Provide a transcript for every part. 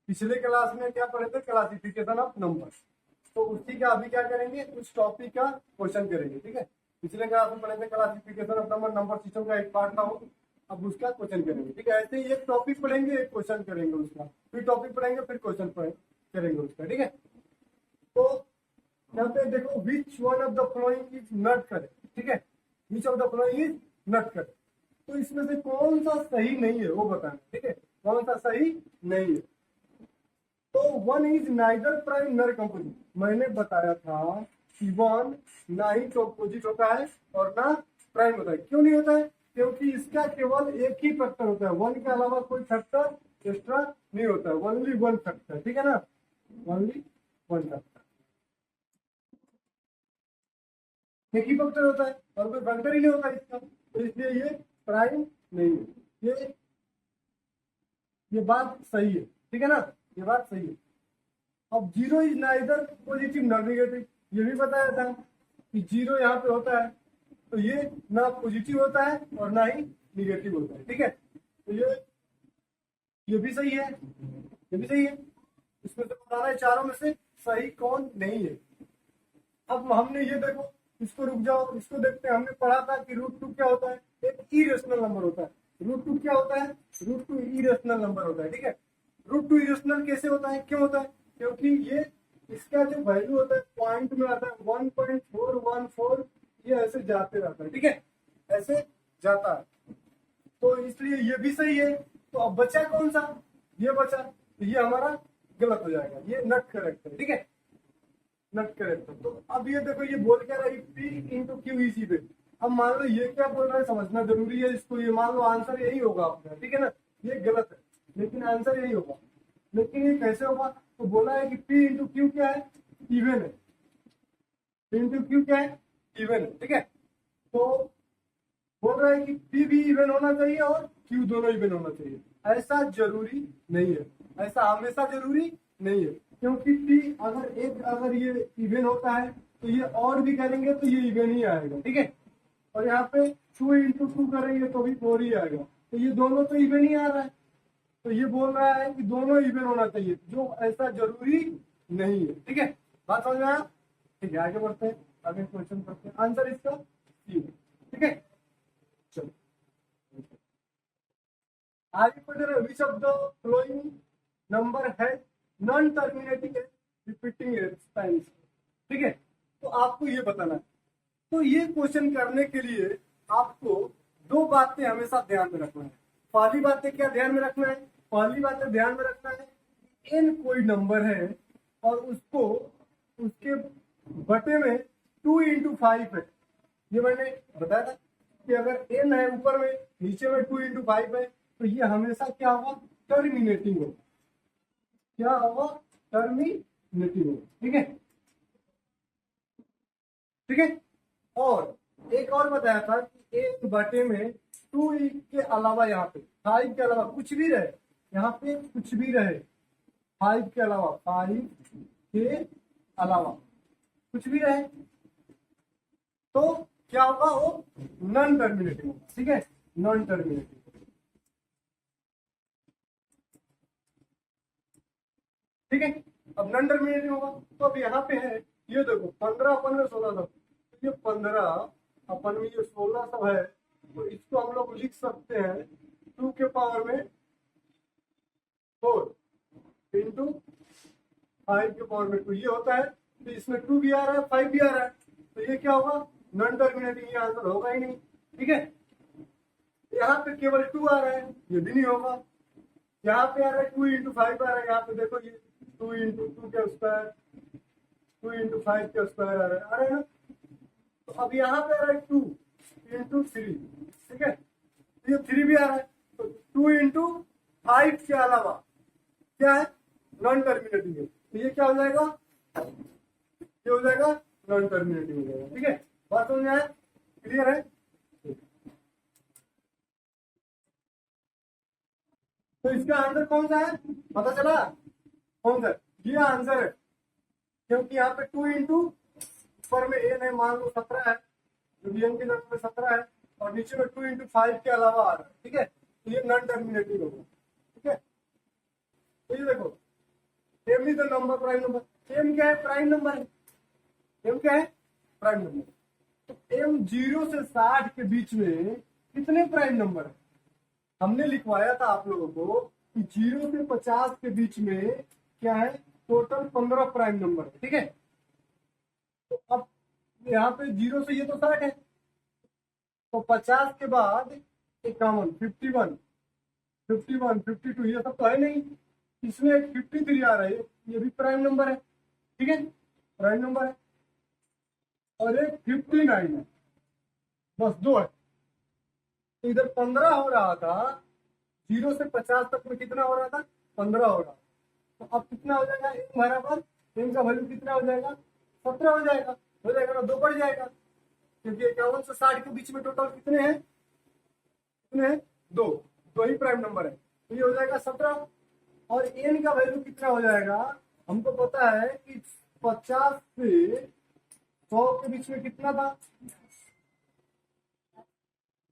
पिछले क्लास में क्या पढ़े थे, क्लासिफिकेशन ऑफ नंबर। तो उसी का अभी क्या करेंगे, उस टॉपिक का क्वेश्चन करेंगे। ठीक है, पिछले क्लास में पढ़े थे classification of number, number system का एक पार्ट था वो, अब उसका क्वेश्चन करेंगे। ठीक है, ऐसे ही एक टॉपिक पढ़ेंगे, एक क्वेश्चन करेंगे उसका, फिर टॉपिक पढ़ेंगे, फिर क्वेश्चन करेंगे उसका। ठीक है, तो यहाँ पे देखो which one of the following is not correct. ठीक है, which of the following is not correct, तो इसमें से कौन सा सही नहीं है वो बताना। ठीक है, कौन सा सही नहीं है। तो वन इज नाइदर प्राइम नर कंपोजिट, मैंने बताया था कि वन ना ही कंपोजिट होता है और ना प्राइम होता है। क्यों नहीं होता है, क्योंकि इसका केवल एक ही फैक्टर होता है, वन के अलावा कोई फैक्टर एक्स्ट्रा नहीं होता है, ओनली वन फैक्टर। ठीक है ना, ओनली वन फैक्टर, एक ही फैक्टर होता है और कोई फैक्टर ही नहीं होता इसका, तो इसलिए ये प्राइम नहीं है। ये बात सही है। ठीक है ना, ये बात सही है। अब zero is neither positive nor negative, ये भी बताया था कि जीरो यहाँ पे होता है तो ये ना पॉजिटिव होता है और ना ही निगेटिव होता है। ठीक है, तो ये भी सही है, ये भी सही है। इसमें से बताना है चारों में से सही कौन नहीं है। अब हमने ये देखो, इसको रुक जाओ, इसको देखते हैं। हमने पढ़ा था कि रूट टू क्या होता है, एक इरेशनल नंबर होता है। रूट टू क्या होता है, रूट टू इरेशनल नंबर होता है। ठीक है, रूट टू इरेशनल कैसे होता है, क्यों होता है, क्योंकि ये इसका जो वैल्यू होता है पॉइंट में आता है 1.414, ये ऐसे जाते रहता है। ठीक है, ऐसे जाता है, तो इसलिए ये भी सही है। तो अब बचा कौन सा, ये बचा, तो ये हमारा गलत हो जाएगा, ये नॉट करेक्ट है। ठीक है, नॉट करेक्ट है। तो अब ये देखो, ये बोल क्या रहा है, पी इंटू क्यू इसी पे। अब मान लो ये क्या बोल रहा है, समझना जरूरी है इसको। ये मान लो आंसर यही होगा आपका, ठीक है ना, ये गलत है लेकिन आंसर यही होगा। लेकिन ये कैसे होगा, तो बोला है कि पी इंटू क्यू क्या है, इवन है। पी इंटू क्यू क्या है, इवन है। ठीक है, तो बोल रहा है कि पी भी इवन होना चाहिए और क्यू दोनों इवन होना चाहिए। ऐसा जरूरी नहीं है, ऐसा हमेशा जरूरी नहीं है, क्योंकि पी अगर ये इवन होता है तो ये और भी करेंगे तो ये इवन ही आएगा। ठीक है, और यहाँ पे 2 इंटू 2 करेंगे तो भी 4 ही आएगा, तो ये दोनों तो इवन ही आ रहा है। तो ये बोल रहा है कि दोनों इवन होना चाहिए, जो ऐसा जरूरी नहीं है। ठीक है, बात समझ में आया। ठीक है, आगे बढ़ते हैं, आगे क्वेश्चन करते हैं। आंसर इसका सी। ठीक है, चलो आगे बढ़ रहे। Which of the flowing number है नॉन टर्मिनेटिंग रिपीटिंग टाइम्स। ठीक है, तो आपको ये बताना है। तो ये क्वेश्चन करने के लिए आपको दो बातें हमेशा ध्यान में रखना है। पहली बात क्या ध्यान में रखना है, पहली बात ध्यान में रखना है, एन कोई नंबर है और उसको उसके बटे में 2 इंटू 5 है। ये मैंने बताया था कि अगर एन है ऊपर में, नीचे में 2 इंटू 5 है, तो ये हमेशा क्या होगा, टर्मिनेटिंग होगा। क्या होगा, टर्मिनेटिंग होगा। ठीक है, ठीक है। और एक और बताया था कि एक बटे में 2 के अलावा, यहाँ पे 5 के अलावा कुछ भी रहे, यहाँ पे कुछ भी रहे 5 के अलावा, 5 के अलावा कुछ भी रहे तो क्या होगा, वो नॉन टर्मिनेटिंग होगा। ठीक है, नॉन टर्मिनेटिंग। ठीक है, अब नॉन टर्मिनेटिंग होगा। तो अब यहाँ पे है, ये देखो 15 अपन में 16 सब, ये 15 अपन में ये 16 सब है, तो इसको हम लोग लिख सकते हैं 2 के पावर में 4 इंटू 5 के पावर में 2। ये होता है, तो इसमें 2 भी आ रहा है, 5 भी आ रहा है, तो ये क्या होगा, नॉन टर्मिनेटिंग, ये आंसर होगा ही नहीं। ठीक है, यहाँ पे केवल 2 आ रहा है, ये भी नहीं होगा। यहाँ पे आ रहा है 2 इंटू 5 आ रहा है, यहाँ पे देखो ये 2 इंटू 2 के स्क्वायर, 2 इंटू 5 के स्क्वायर आ रहा है ना। तो अब यहाँ पे आ रहा है 2 इंटू 3। ठीक है, तो ये 3 भी आ रहा है, तो 2 इंटू 5 के अलावा क्या है, नॉन टर्मिनेटिंग है, तो ये क्या हो जाएगा, ये हो जाएगा नॉन टर्मिनेटिंग हो जाएगा। ठीक है, बात समझ में आया, क्लियर है। तो इसका आंसर कौन सा है, पता चला कौन सा, ये आंसर है, क्योंकि यहाँ पे 2 इंटू ऊपर में एन है, मान लो 17 है, जो एन की तरफ में 17 है, और नीचे में 2 इंटू 5 के अलावा आ रहा है। ठीक है, तो ये नॉन टर्मिनेटिव होगा। ठीक है, तो ये देखो M is the number prime number. M क्या है? प्राइम नंबर है। एम क्या है? Prime number. तो एम 0 से 60 के बीच में कितने प्राइम नंबर है? हमने लिखवाया था आप लोगों को कि 0 से 50 के बीच में क्या है? टोटल 15 प्राइम नंबर है। ठीक है, तो अब यहाँ पे 0 से ये तो 60 है, तो 50 के बाद 51, 51, 51, 52 ये सब तो है नहीं। इसमें एक 53 आ रहा है, ये भी प्राइम नंबर है। ठीक है, प्राइम नंबर है। और एक 59 है, बस दो है। तो इधर 15 हो रहा था, 0 से 50 तक में कितना हो रहा था? 15 हो रहा। तो अब कितना हो जाएगा? एम बराबर, एम का वैल्यू कितना हो जाएगा? 17 हो जाएगा। हो जाएगा ना, 2 बढ़ जाएगा, क्योंकि 51 से 60 के बीच में टोटल कितने हैं? कितने हैं? 2। दो ही प्राइम नंबर है, तो ये हो जाएगा 17। और एन का वैल्यू कितना हो जाएगा? हमको पता है कि 50 से 100 के बीच में कितना था?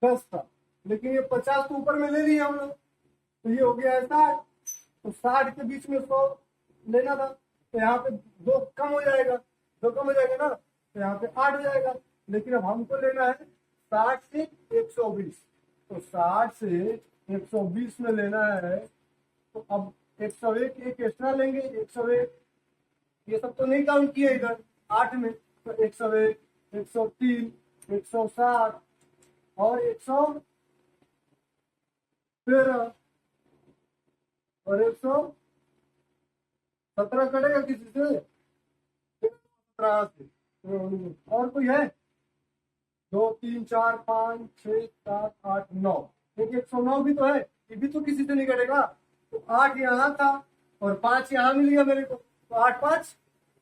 10 था, लेकिन ये 50 तो ऊपर में ले लिए हम लोग, तो ये हो गया है 60। तो 60 के बीच में 100 लेना था, तो यहाँ पे 2 कम हो जाएगा, 2 कम हो जाएगा ना, तो यहाँ पे 8 हो जाएगा। लेकिन अब हमको लेना है 60 से 120, तो 60 से 120 में लेना है। तो अब 101 एक एक्स्ट्रा लेंगे, 101 ये सब तो नहीं काउंट किया इधर 8 में, तो 101, 103, 160 और 113 और 117 कटेगा किसी से? 17 से। और कोई है? 2, 3, 4, 5, 6, 7, 8, 9। एक 109 भी तो है, ये भी तो किसी से नहीं कटेगा। तो 8 यहाँ था और 5 यहाँ मिल गया मेरे को, तो 8, 5,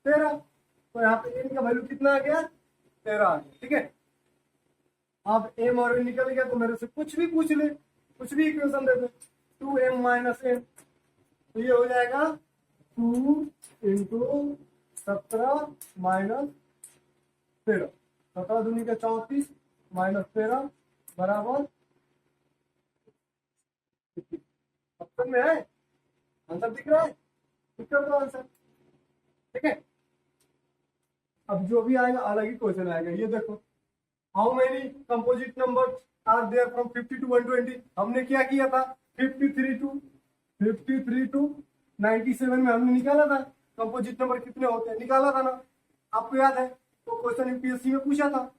13। तो यहाँ पे एन का वैल्यू कितना आ गया? 13 आ गया। ठीक है, अब एम और एन निकल गया, तो मेरे से कुछ भी पूछ ले, कुछ भी इक्वेशन दे दे। 2m माइनस एम, तो ये हो जाएगा 2 इंटू 17 माइनस 13, 17 दूनी का 34 माइनस 13 बराबर। ऑप्शन में है, आंसर दिख रहा है? टिक कर दो आंसर। ठीक है, अब जो भी आएगा अलग ही क्वेश्चन आएगा। ये देखो, how many composite number are there from 50 to 120। हमने क्या किया था? 53 टू 97 में हमने निकाला था कंपोजिट नंबर कितने होते हैं, निकाला था ना, आपको याद है? तो क्वेश्चन यूपीएससी में पूछा था।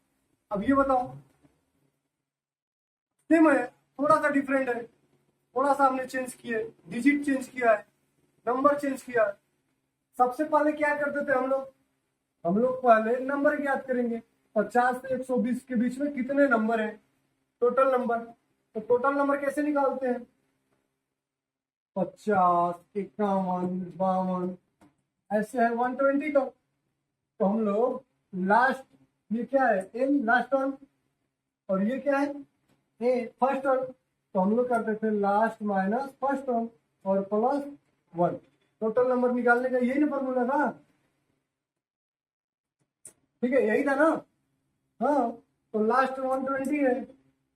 अब ये बताओ, सेम है, थोड़ा सा डिफरेंट है, थोड़ा सा हमने चेंज किया है, डिजिट चेंज किया है, नंबर चेंज किया है। सबसे पहले क्या करते थे हम लोग? हम लोग पहले नंबर याद करेंगे। 50 से 120 के बीच में कितने नंबर हैं? Total number. तो टोटल नंबर कैसे निकालते हैं? 50, 51, 52 ऐसे है 120 का। तो हम लोग लास्ट, ये क्या है? एन लास्ट टर्म, और ये क्या है? ए फर्स्ट टर्म। तो हम लोग करते थे लास्ट माइनस फर्स्ट टर्म और प्लस 1। टोटल नंबर निकालने का यही ना फॉर्मूला था? ठीक है, यही था ना? हाँ, तो लास्ट 120 है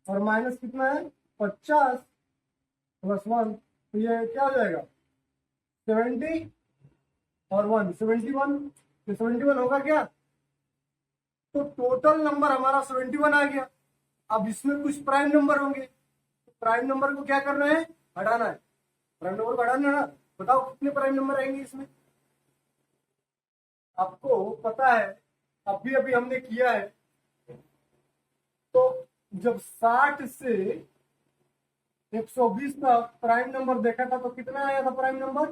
और माइनस कितना है? 50 प्लस 1, तो ये क्या हो जाएगा? 70 और 1, 71। तो 71 होगा क्या? तो टोटल नंबर हमारा 71 आ गया। अब इसमें कुछ प्राइम नंबर होंगे, तो प्राइम नंबर को क्या करना है? हटाना है। प्राइम नंबर को हटाना है ना? बताओ कितने प्राइम नंबर आएंगे इसमें? आपको पता है, अभी अभी हमने किया है। तो जब 60 से 120 का प्राइम नंबर देखा था, तो कितना आया था प्राइम नंबर?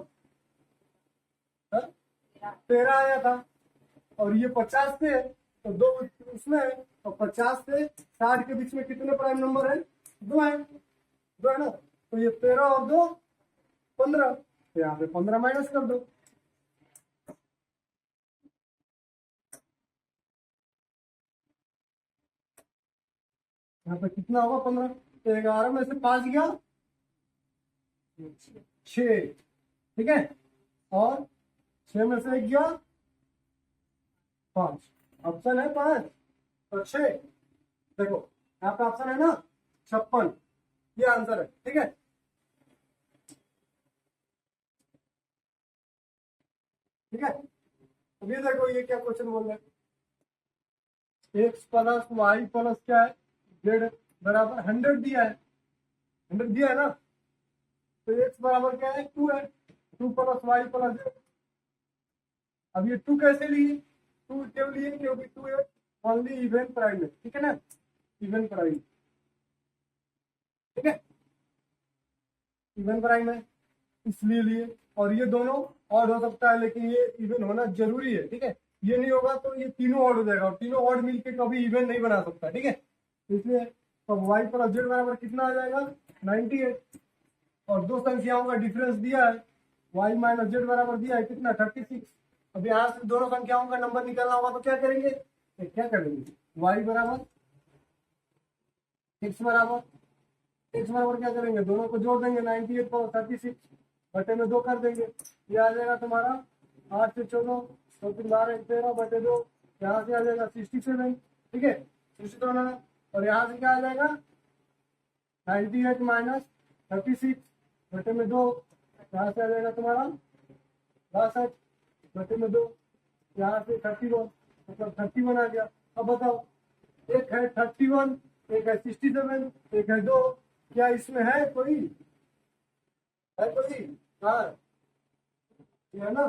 13 आया था। और ये 50 से है, तो 2 उसमें है, और 50 से 60 के बीच में कितने प्राइम नंबर है? 2 है, 2 है ना? तो ये 13 और 2 15, तो यहाँ पे 15 माइनस कर दो। यहाँ पे कितना होगा? 15। तो 11 में से 5 गया 6, ठीक है, और 6 में से 1 गया 5। ऑप्शन है 5 और 6। देखो यहाँ पे ऑप्शन है ना 56, ये आंसर है। ठीक है, ठीक है। अब ये देखो ये क्या क्वेश्चन बोल रहा है, एक्स प्लस वाई प्लस क्या है जेड बराबर 100 दिया है, 100 दिया है ना, तो एक्स बराबर क्या है 2 है, 2 प्लस वाई प्लस जेड। अब ये 2 कैसे लिए, 2 क्यों लिए, क्योंकि 2 एक ओनली इवन प्राइम है, ठीक है ना, इवन प्राइम, ठीक है, इवन प्राइम है इसलिए लिए। और ये दोनों ऑड हो सकता है लेकिन ये इवन होना जरूरी है, ठीक है, ये नहीं होगा तो ये तीनों ऑड हो जाएगा और तीनों ऑड मिलके कभी इवन नहीं बना सकता, ठीक है। इसलिए तो वाई प्लस जेड बराबर कितना आ जाएगा 98, और दो संख्याओं का डिफरेंस दिया है, वाई माइनस जेड बराबर दिया है कितना 36। अब यहाँ से दोनों संख्याओं का नंबर निकालना होगा तो क्या करेंगे, क्या करेंगे, वाई बराबर एक्स बराबर, एक्स बराबर क्या करेंगे, दोनों को जोड़ देंगे 98 पर 36 बटे में 2 कर देंगे, ये आ जाएगा तुम्हारा 8 से 14 तो 13 बटे 2, यहाँ से आ जाएगा 67, ठीक है 67, और यहाँ से क्या आ जाएगा 98 माइनस 36 बटे में 2, यहाँ से आ जाएगा तुम्हारा 62 बटे में 2, यहाँ से 31 मतलब 31 आ गया। अब बताओ एक है 31, एक है 67, एक है 2, क्या इसमें है कोई, है कोई, हाँ ये है ना,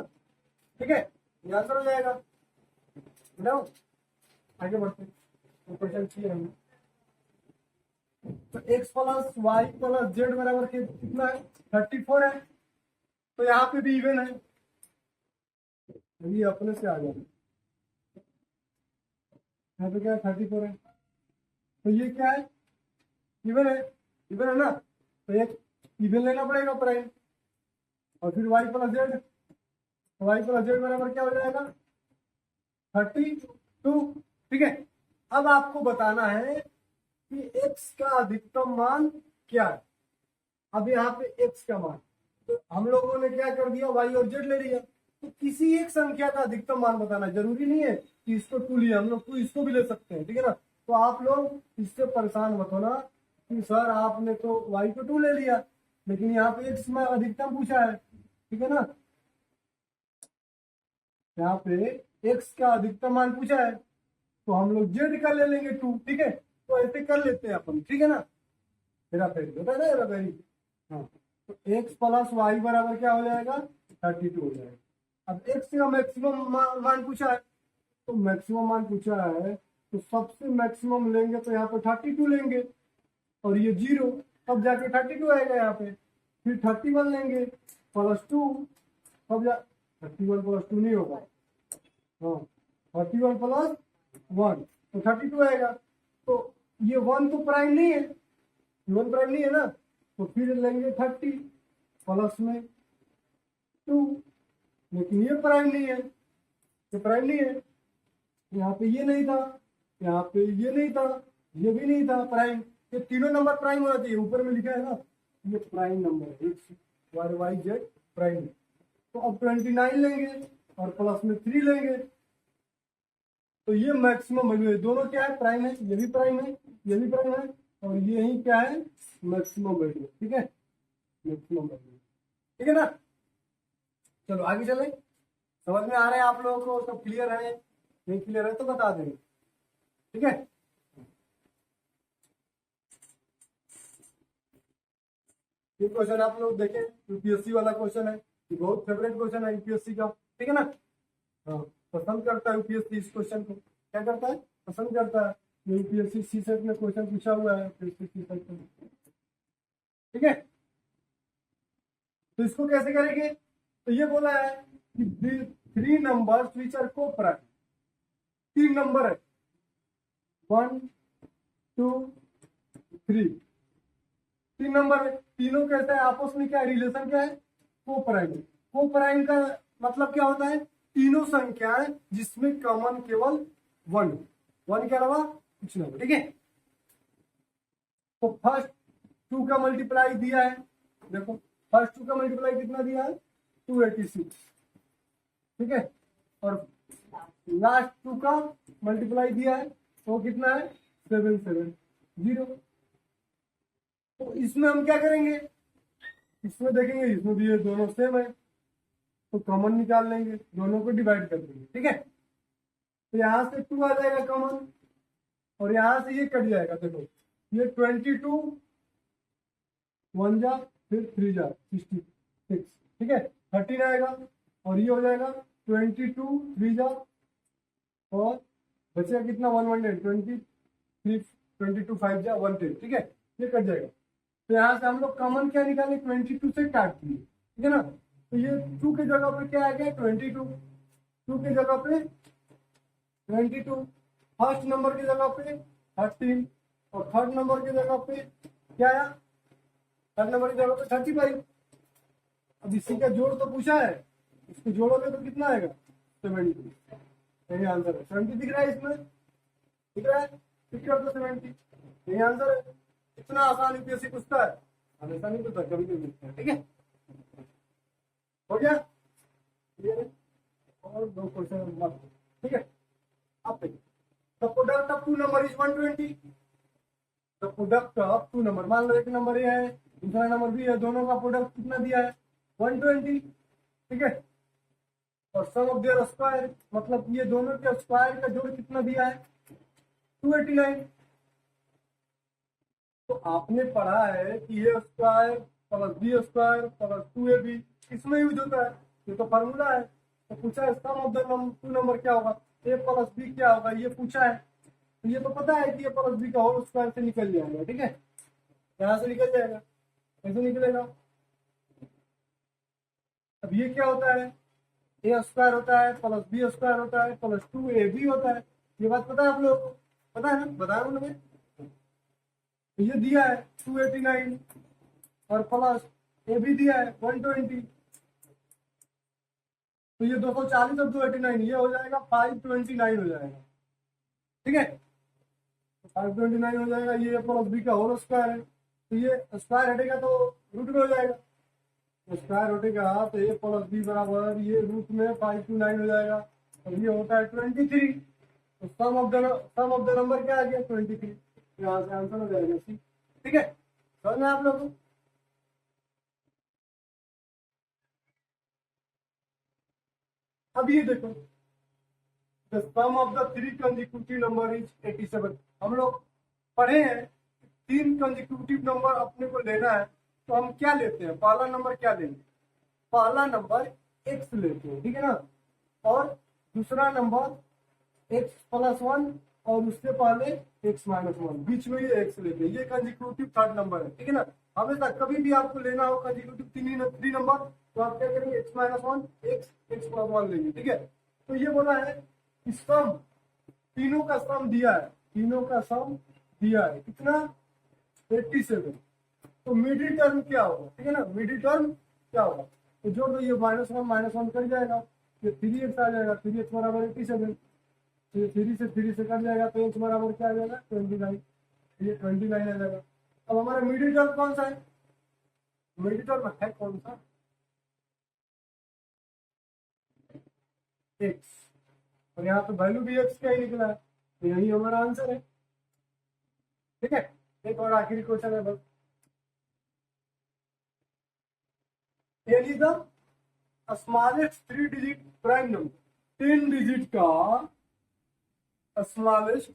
ठीक है, ये आंसर हो जाएगा। बताओ आगे बढ़ते तो क्वेश्चन किए हमने, तो x plus y plus z बराबर कितना है 34 है, तो यहाँ पे भी इवन है, ये अपने से आ गया, यहाँ पे क्या है 34 है, तो ये क्या है इवन है, इवन है ना, तो एक इवन लेना पड़ेगा प्राइम, और फिर y plus z, y plus z बराबर क्या हो जाएगा 32, ठीक है। अब आपको बताना है कि x का अधिकतम मान क्या है। अब यहाँ पे x का मान, तो हम लोगों ने क्या कर दिया y और z ले लिया, तो किसी एक संख्या का अधिकतम मान बताना, जरूरी नहीं है कि इसको 2 लिया, हम लोग 2 इसको भी ले सकते हैं, ठीक है ना। तो आप लोग इससे परेशान मत होना कि सर आपने तो y को 2 ले लिया लेकिन यहाँ पे x में अधिकतम पूछा है, ठीक है ना, यहाँ पे x का अधिकतम मान पूछा है तो हम लोग z का ले लेंगे 2, ठीक है, तो ऐसे कर लेते हैं अपन, ठीक है ना, हेरा फेरी होता है ना, हेरा फेरी, हाँ, तो x प्लस वाई बराबर क्या हो जाएगा 32 हो जाएगा। अब x का मैक्सिमम मान पूछा है, तो मैक्सिमम मान पूछा है तो सबसे मैक्सिमम लेंगे तो यहाँ पे 32 लेंगे, और ये 0 तब जाके 32 आएगा यहाँ पे, फिर 31 लेंगे प्लस 2 तब जा 31 प्लस 2 नहीं होगा, हाँ 31 प्लस 1 तो 32 आएगा, तो ये 1 तो प्राइम नहीं है, 1 प्राइम नहीं है ना, तो फिर लेंगे 30 प्लस में 2, लेकिन ये प्राइम नहीं है, ये प्राइम नहीं है, यहाँ पे ये नहीं था, यहाँ पे ये नहीं था, ये भी नहीं था प्राइम, ये तीनों नंबर प्राइम होना चाहिए, ऊपर में लिखा है ना ये प्राइम नंबर है, वाई वाई जेड प्राइम है। तो अब 29 लेंगे और प्लस में 3 लेंगे, तो ये मैक्सिमम वैल्यू है, दोनों क्या है प्राइम है, ये भी प्राइम है, ये भी प्राइम है, और ये ही क्या है मैक्सिमम वैल्यू, ठीक है, मैक्सिमम वैल्यू, ठीक है ना। चलो आगे चले, समझ में आ रहे हैं आप लोगों को, सब क्लियर है, नहीं क्लियर है तो बता देंगे, ठीक है। ये क्वेश्चन आप लोग देखें, यूपीएससी वाला क्वेश्चन है, ये बहुत फेवरेट क्वेश्चन है यूपीएससी का, ठीक है ना, हाँ पसंद करता है यूपीएससी इस क्वेश्चन को, क्या करता है पसंद करता है, यूपीएससी सी सेट में क्वेश्चन पूछा हुआ है यूपीएससी सी सेट में, ठीक है। तो इसको कैसे करेंगे, तो ये बोला है कि 3 नंबर्स विच आर को प्राइम, 3 नंबर है 1 2 3, 3 नंबर है, तीनों कैसा है आपस में क्या रिलेशन क्या है को प्राइम, को प्राइम का मतलब क्या होता है तीनों संख्याएं जिसमें कॉमन केवल 1 के अलावा कुछ नहीं, ठीक है। तो फर्स्ट 2 का मल्टीप्लाई दिया है, देखो फर्स्ट 2 का मल्टीप्लाई कितना दिया है 286, ठीक है, और लास्ट 2 का मल्टीप्लाई दिया है तो कितना है 770, तो इसमें हम क्या करेंगे, इसमें देखेंगे इसमें भी ये दोनों सेम है, तो कॉमन निकाल लेंगे, दोनों को डिवाइड कर देंगे, ठीक है। तो यहाँ से 2 आ जाएगा कॉमन, और यहाँ से ये कट जाएगा। देखो ये 22 1 जा, फिर 3 जा 66, ठीक है। 13 आएगा, और ये हो जाएगा 22 3 जा, और बचेगा कितना 110, 23 22 5 जा 110, ठीक है। ये कट जाएगा। तो यहाँ से हम लोग कॉमन क्या निकाले, 22 से काट दिए, ठीक है ना। तो ये 2 की जगह पे क्या आ गया 22, 2 की जगह पे 22, फर्स्ट नंबर की जगह पे 13, और थर्ड नंबर की जगह पे क्या आया, थर्ड नंबर की जगह पे 35। अब इसी का जोड़ तो पूछा है, इसको जोड़ोगे तो कितना आएगा 70। यही आंसर है। 70 दिख रहा है इसमें, दिख रहा है, ठीक है। तो 70 यही आंसर है। इतना आसान यूपीएससी पूछता है, हमेशा नहीं पूछता, कभी भी पूछता है, ठीक है। हो गया ये, और 2 क्वेश्चन मत, ठीक है। अब देखिए, the product of 2 number is 120। The product of 2 number, मान लो एक नंबर ये है, दूसरा नंबर भी है, दोनों का प्रोडक्ट कितना दिया है 120, ठीक है। और सम ऑफ देयर स्क्वायर, मतलब ये दोनों के स्क्वायर का जोड़ कितना दिया है 289। तो आपने पढ़ा है कि a square plus b square plus 2ab इसमें यूज होता है, ये तो फार्मूला है। तो पूछा है सम ऑफ द 2 नंबर क्या होगा, ए प्लस बी क्या होगा, ये पूछा है। तो ये तो पता है कि ए प्लस बी का होल स्क्वायर से निकल जाएगा, ठीक है। यहाँ से निकल जाएगा, कैसे निकलेगा। अब ये क्या होता है, ए स्क्वायर होता है प्लस बी स्क्वायर होता है प्लस 2ab होता है। ये बात पता है आप लोग को, पता है ना, बताया उन्होंने। ये दिया है 289 और प्लस ए भी दिया है 120, तो ये 240 और 289 ये हो जाएगा 529 हो जाएगा, ठीक है। 529 हो जाएगा, ये प्लस बी का होल स्क्वायर है। तो ये स्क्वायर हटेगा तो रूट में हो जाएगा, स्क्वायर हटेगा तो ए प्लस बी बराबर ये रूट में 529 हो जाएगा, और ये होता है 23। तो सम ऑफ द नंबर क्या आ गया 23। यहाँ से आंसर हो जाएगा सी, ठीक है। समझ में आप लोग को। अब ये देखो, the sum of the 3 consecutive number is 87। हम लोग पढ़े हैं 3 कंसेक्यूटिव नंबर अपने को लेना है, तो हम क्या लेते हैं, पहला नंबर क्या लेंगे, पहला नंबर x लेते हैं, ठीक है ना। और दूसरा नंबर x प्लस 1 और उससे पहले x माइनस 1, बीच में ये x लेते हैं, ये कंसेक्यूटिव थर्ड नंबर है, ठीक है ना। हमेशा कभी भी आपको लेना हो कंसेक्यूटिव 3 नंबर, तो आप क्या करेंगे x माइनस 1 x प्लस 1 लेंगे, ठीक है। तो ये बोला है कि सम, तीनों का सम दिया है, तीनों का सम दिया है कितना 87। तो मिडिल टर्म क्या होगा, ठीक है ना, मिडिल टर्म क्या होगा, तो जोड़ दो, ये माइनस वन कट जाएगा, ये 3x आ जाएगा, 3x बराबर 87, तो 3 से कट जाएगा, तो x बराबर क्या आ जाएगा 29, ये 29 आ जाएगा। अब हमारा मिडिल टर्म कौन सा है, मिडिल टर्म है कौन सा x, और यहाँ पे वैल्यू भी x का ही निकला है, तो यही हमारा आंसर है, ठीक है। एक और आखिरी क्वेश्चन है बस, the smallest 3 digit prime number, 10 digit का स्मॉलेस्ट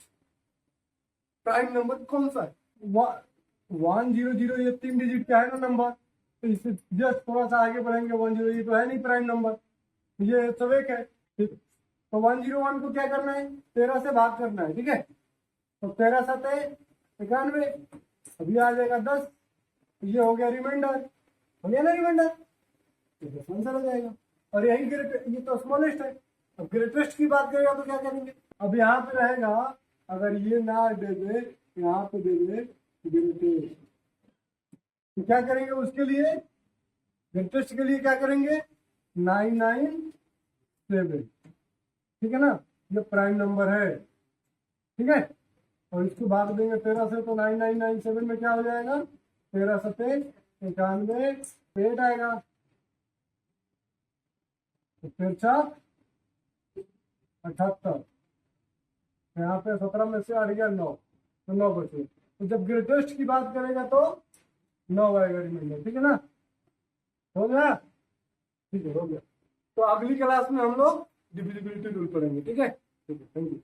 प्राइम नंबर कौन सा है, 100, ये 3 डिजिट का है ना नंबर, तो इससे जस्ट थोड़ा सा आगे बढ़ेंगे, 10 ये तो है नहीं प्राइम नंबर, ये सब एक है, ठीक। तो 101 को क्या करना है 13 से भाग करना है, ठीक है। तो 13 सते 91, अभी आ जाएगा 10, ये हो गया रिमाइंडर, हो गया ना रिमाइंडर, आंसर हो जाएगा। और यही ये तो स्मॉलेस्ट है। अब ग्रेटेस्ट की बात करेगा तो क्या करेंगे, अब यहाँ पे रहेगा, अगर ये ना दे दे यहाँ पे दे दे ग्रेटेस्ट, तो क्या करेंगे उसके लिए, ग्रेटेस्ट के लिए क्या करेंगे 997, ठीक है ना, ये प्राइम नंबर है, ठीक है। और इसको भाग देंगे 13 से, तो 9997 में क्या हो जाएगा 13 सते 91, 8 आएगा, तो फिर 78, यहाँ पे 17 में से 8 गया 9, तो 9 बचे। तो जब ग्रेटेस्ट की बात करेगा तो 9 आएगा रिमाइंडर, ठीक है ना, हो गया, ठीक है, हो गया। तो अगली क्लास में हम लोग डिविजिबिलिटी रूल पढ़ेंगे। ठीक है, थैंक यू।